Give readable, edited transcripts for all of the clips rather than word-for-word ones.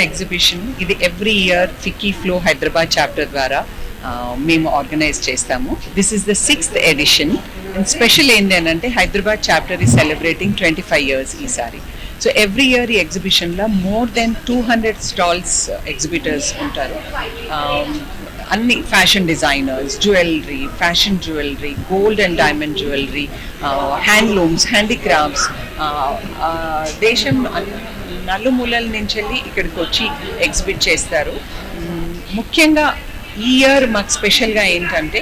Exhibition ఇది every year FICCI FLO Hyderabad chapter ద్వారా మేము ఆర్గనైజ్ చేస్తాము. This is the 6th edition. And special ఏంటంటే హైదరాబాద్ చాప్టర్ ఈ సెలబ్రేటింగ్ 25 years ఈసారి. సో ఎవ్రీ ఇయర్ ఈ ఎగ్జిబిషన్లో మోర్ దెన్ 200 స్టాల్స్ ఎగ్జిబిటర్స్ ఉంటారు. అన్ని fashion designers, jewellery, fashion jewellery, gold and diamond jewellery, handlooms, handicrafts, దేశం నలుమూలల నుంచి వెళ్ళి ఇక్కడికి వచ్చి ఎగ్జిబిట్ చేస్తారు. ముఖ్యంగా ఈ ఇయర్ మాకు స్పెషల్గా ఏంటంటే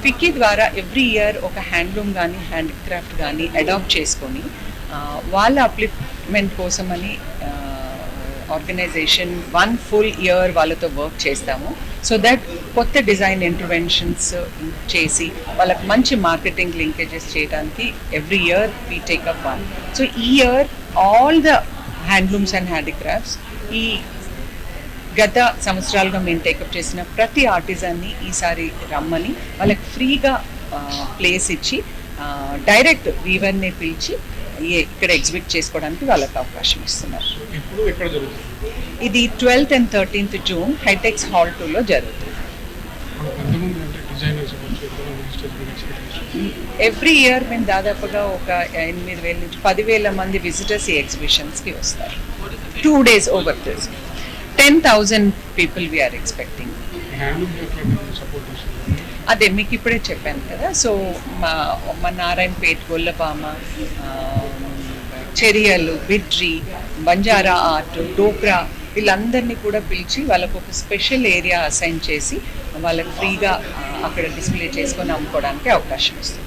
ఫిక్కీ ద్వారా ఎవ్రీ ఇయర్ ఒక హ్యాండ్లూమ్ కానీ హ్యాండీక్రాఫ్ట్ కానీ అడాప్ట్ చేసుకొని వాళ్ళ అప్లిఫ్ట్మెంట్ కోసమని ఆర్గనైజేషన్ 1 full year వాళ్ళతో వర్క్ చేస్తాము. సో దట్ కొత్త డిజైన్ ఇంటర్వెన్షన్స్ చేసి వాళ్ళకి మంచి మార్కెటింగ్ లింకేజెస్ చేయడానికి every year we take up one. So ఈ year all the handlooms and handicrafts ఈ గత సంవత్సరాలుగా మేము టేకప్ చేసిన ప్రతి ఆర్టిజన్ని ఈసారి రమ్మని వాళ్ళకి ఫ్రీగా ప్లేస్ ఇచ్చి డైరెక్ట్ వీవర్ని పిలిచి ఇక్కడ ఎగ్జిబిట్ చేసుకోవడానికి వాళ్ళకి అవకాశం ఇస్తున్నారు. ఇది 12th and 13th June HITEX hall 2లో జరుగుతుంది. ఎవ్రీ ఇయర్ మేము దాదాపుగా ఒక 8,000 నుంచి 10,000 మంది విజిటర్స్ ఈ ఎగ్జిబిషన్స్కి వస్తారు. 2 days over this 10,000 people we are expecting. అదే మీకు ఇప్పుడే చెప్పాను కదా. సో మా నారాయణపేట్, గొల్లపామ, చెరియలు, బిడ్రి, బంజారా ఆర్ట్, డోక్రా వీళ్ళందరినీ కూడా పిలిచి వాళ్ళకు ఒక స్పెషల్ ఏరియా అసైన్ చేసి వాళ్ళకి ఫ్రీగా అక్కడ డిస్ప్లే చేసుకొని అమ్ముకోవడానికి అవకాశం ఇస్తుంది.